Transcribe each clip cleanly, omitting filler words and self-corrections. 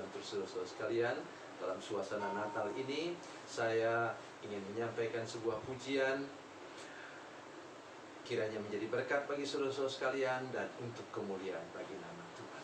untuk saudara-saudara sekalian. Dalam suasana Natal ini, saya ingin menyampaikan sebuah pujian, kiranya menjadi berkat bagi saudara-saudara sekalian dan untuk kemuliaan bagi nama Tuhan.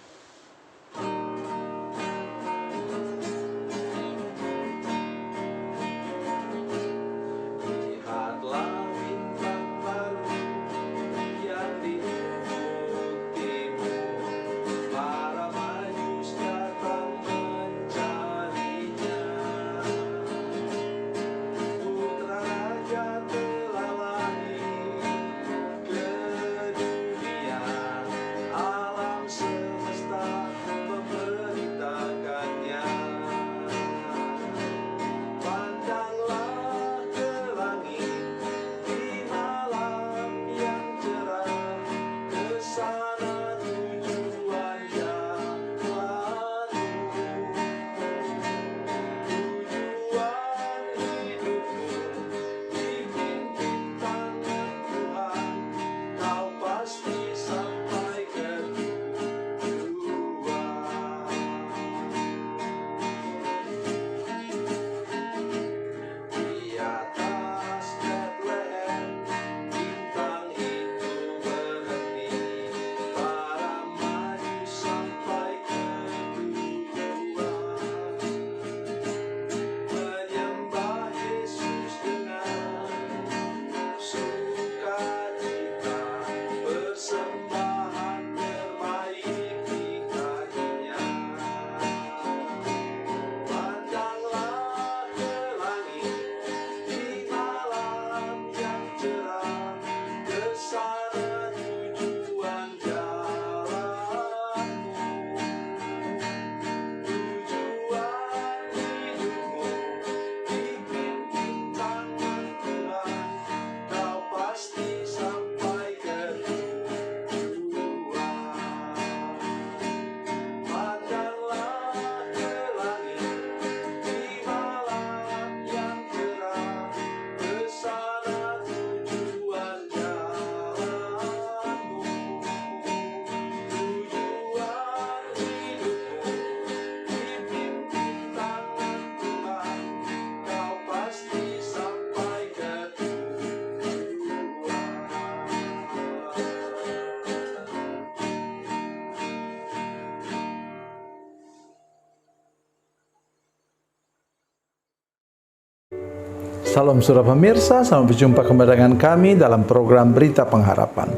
Salam saudara pemirsa, selamat berjumpa kembali dengan kami dalam program Berita Pengharapan.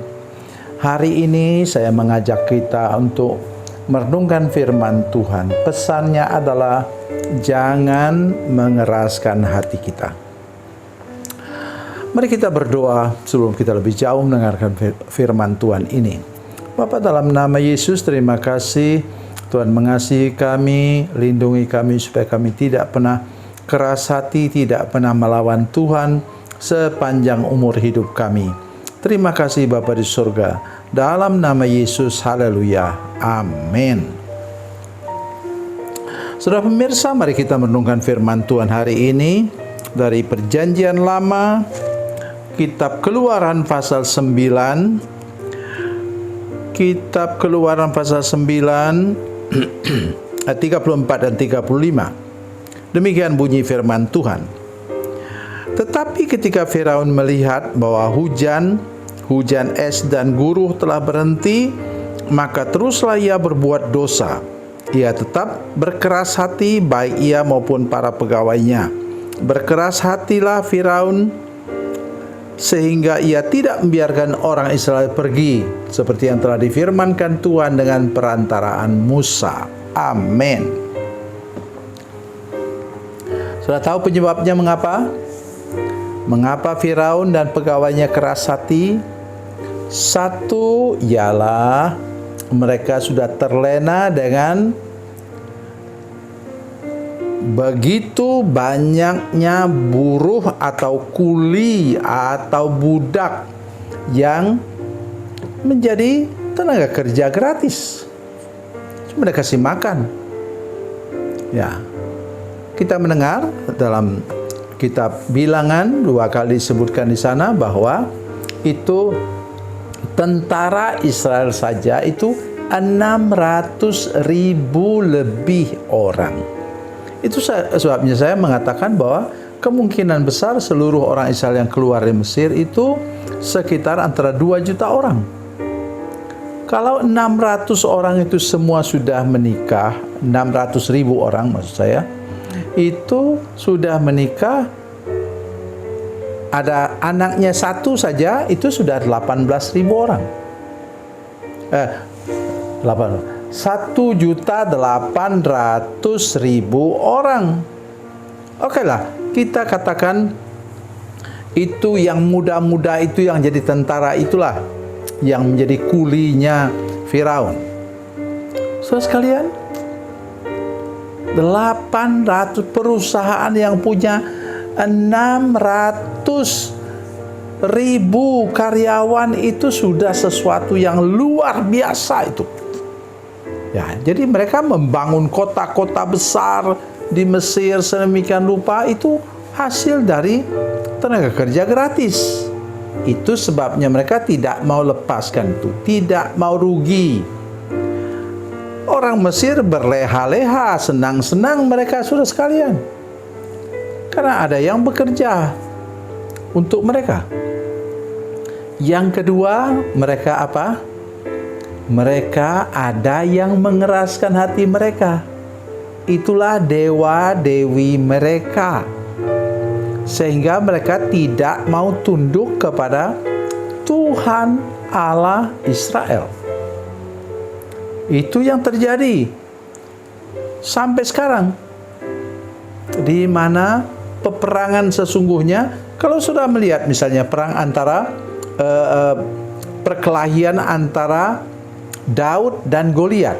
Hari ini saya mengajak kita untuk merenungkan firman Tuhan. Pesannya adalah jangan mengeraskan hati kita. Mari kita berdoa sebelum kita lebih jauh mendengarkan firman Tuhan ini. Bapa, dalam nama Yesus, terima kasih Tuhan mengasihi kami, lindungi kami supaya kami tidak pernah keras hati, tidak pernah melawan Tuhan sepanjang umur hidup kami. Terima kasih Bapa di surga. Dalam nama Yesus, haleluya. Amin. Saudara pemirsa, mari kita merenungkan firman Tuhan hari ini dari Perjanjian Lama, Kitab Keluaran pasal 9. Kitab Keluaran pasal 9 ayat 34 dan 35. Demikian bunyi firman Tuhan. Tetapi ketika Firaun melihat bahwa hujan es dan guruh telah berhenti, maka teruslah ia berbuat dosa. Ia tetap berkeras hati, baik ia maupun para pegawainya. Berkeras hatilah Firaun sehingga ia tidak membiarkan orang Israel pergi, seperti yang telah difirmankan Tuhan dengan perantaraan Musa. Amin. Sudah tahu penyebabnya mengapa? Mengapa Firaun dan pegawainya keras hati? Satu ialah mereka sudah terlena dengan begitu banyaknya buruh atau kuli atau budak yang menjadi tenaga kerja gratis. Cuma dikasih makan. Ya. Kita mendengar dalam kitab Bilangan 2 kali disebutkan di sana bahwa itu tentara Israel saja itu 600.000 lebih orang. Itu sebabnya saya mengatakan bahwa kemungkinan besar seluruh orang Israel yang keluar dari Mesir itu sekitar antara 2 juta orang. Kalau 600 orang itu semua sudah menikah, 600.000 orang maksud saya, itu sudah menikah, ada anaknya satu saja, itu sudah 18.000 orang. 1.800.000 orang. Oke lah, kita katakan itu yang muda-muda itu yang jadi tentara itulah yang menjadi kulinya Firaun. Saudara sekalian, 800 perusahaan yang punya 600.000 karyawan itu sudah sesuatu yang luar biasa itu. Ya, jadi mereka membangun kota-kota besar di Mesir sedemikian rupa, itu hasil dari tenaga kerja gratis. Itu sebabnya mereka tidak mau lepaskan itu, tidak mau rugi. Orang Mesir berleha-leha, senang-senang mereka saudara sekalian. Karena ada yang bekerja untuk mereka. Yang kedua, mereka apa? Mereka ada yang mengeraskan hati mereka. Itulah dewa-dewi mereka. Sehingga mereka tidak mau tunduk kepada Tuhan Allah Israel. Itu yang terjadi sampai sekarang. Di mana peperangan sesungguhnya, kalau sudah melihat misalnya perang antara perkelahian antara Daud dan Goliat,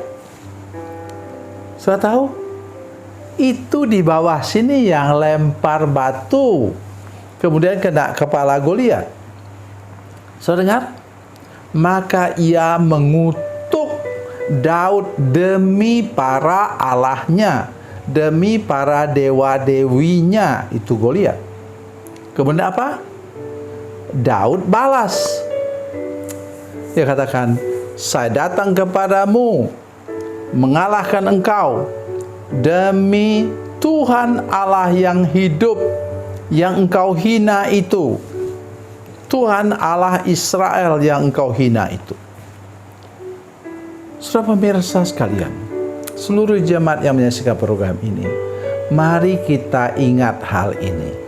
sudah tahu? Itu di bawah sini yang lempar batu, kemudian kena kepala Goliat. Saudara dengar? Maka ia mengutuk Daud demi para allahnya, demi para dewa-dewinya, itu Goliat. Kemudian apa? Daud balas. Dia katakan, saya datang kepadamu mengalahkan engkau demi Tuhan Allah yang hidup yang engkau hina itu, Tuhan Allah Israel yang engkau hina itu. Saudara pemirsa sekalian, seluruh jemaat yang menyaksikan program ini, mari kita ingat hal ini.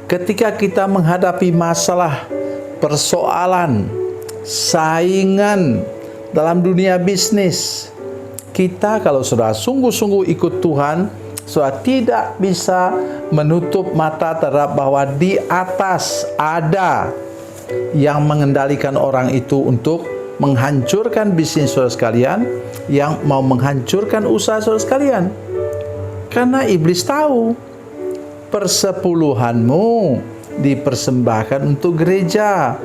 Ketika kita menghadapi masalah, persoalan, saingan dalam dunia bisnis, kita kalau sudah sungguh-sungguh ikut Tuhan, sudah tidak bisa menutup mata terhadap bahwa di atas ada yang mengendalikan orang itu untuk menghancurkan bisnis saudara sekalian, yang mau menghancurkan usaha saudara sekalian. Karena iblis tahu persepuluhanmu dipersembahkan untuk gereja.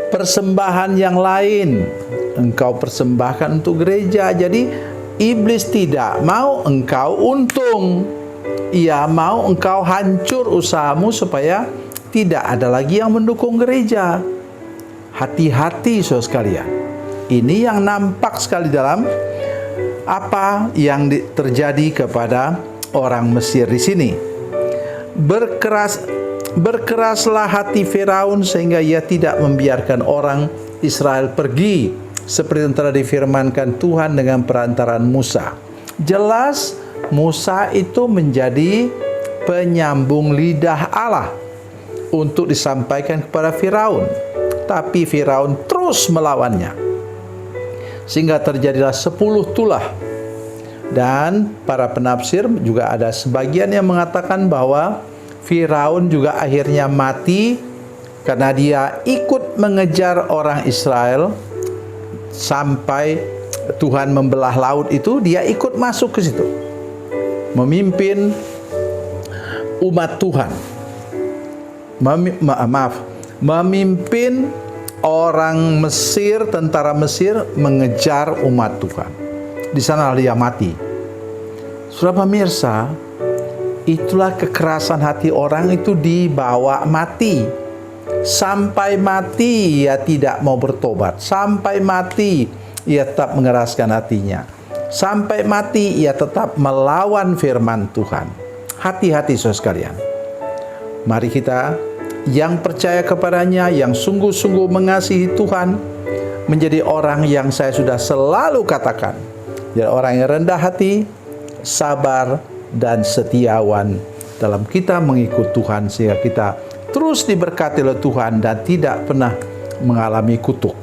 Persembahan yang lain engkau persembahkan untuk gereja. Jadi iblis tidak mau engkau untung. Ia mau engkau hancur usahamu supaya tidak ada lagi yang mendukung gereja. Hati-hati saudara sekalian. Ini yang nampak sekali dalam apa yang terjadi kepada orang Mesir di sini. Berkeraslah hati Firaun sehingga ia tidak membiarkan orang Israel pergi, seperti yang telah difirmankan Tuhan dengan perantaraan Musa. Jelas Musa itu menjadi penyambung lidah Allah untuk disampaikan kepada Firaun. Tapi Firaun terus melawannya, sehingga terjadilah 10 tulah. Dan para penafsir juga ada sebagian yang mengatakan bahwa Firaun juga akhirnya mati karena dia ikut mengejar orang Israel sampai Tuhan membelah laut itu, dia ikut masuk ke situ, memimpin umat Tuhan. Memimpin orang Mesir, tentara Mesir mengejar umat Tuhan. Di sana dia mati. Saudara pemirsa, itulah kekerasan hati orang itu dibawa mati. Sampai mati ia tidak mau bertobat. Sampai mati ia tetap mengeraskan hatinya. Sampai mati ia tetap melawan firman Tuhan. Hati-hati saudara sekalian. Mari kita yang percaya kepadanya, yang sungguh-sungguh mengasihi Tuhan, menjadi orang yang saya sudah selalu katakan, jadi orang yang rendah hati, sabar, dan setiawan dalam kita mengikut Tuhan, sehingga kita terus diberkati oleh Tuhan dan tidak pernah mengalami kutuk.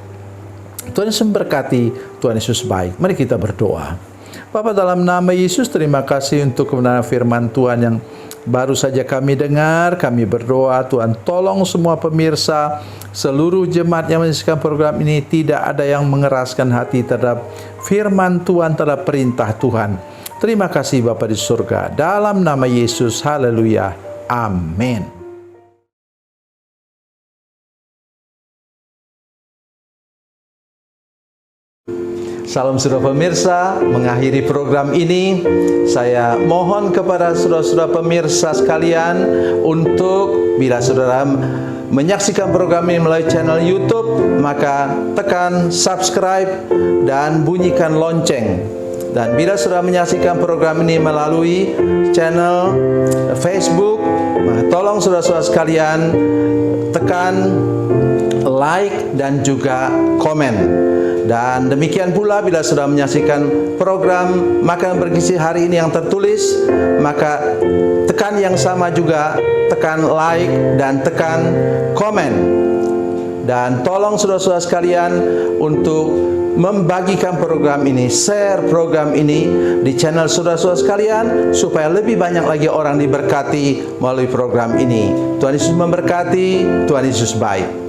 Tuhan Yesus memberkati, Tuhan Yesus baik. Mari kita berdoa. Bapa, dalam nama Yesus, terima kasih untuk kebenaran firman Tuhan yang baru saja kami dengar. Kami berdoa, Tuhan tolong semua pemirsa, seluruh jemaat yang menyaksikan program ini tidak ada yang mengeraskan hati terhadap firman Tuhan, terhadap perintah Tuhan. Terima kasih Bapa di surga. Dalam nama Yesus, haleluya. Amin. Salam saudara pemirsa, mengakhiri program ini saya mohon kepada saudara-saudara pemirsa sekalian untuk bila saudara menyaksikan program ini melalui channel YouTube, maka tekan subscribe dan bunyikan lonceng. Dan bila saudara menyaksikan program ini melalui channel Facebook, maka tolong saudara-saudara sekalian tekan like dan juga komen. Dan demikian pula bila sudah menyaksikan program Makan Bergizi hari ini yang tertulis, maka tekan yang sama juga, tekan like dan tekan komen. Dan tolong saudara-saudara sekalian untuk membagikan program ini, share program ini di channel saudara-saudara sekalian, supaya lebih banyak lagi orang diberkati melalui program ini. Tuhan Yesus memberkati, Tuhan Yesus baik.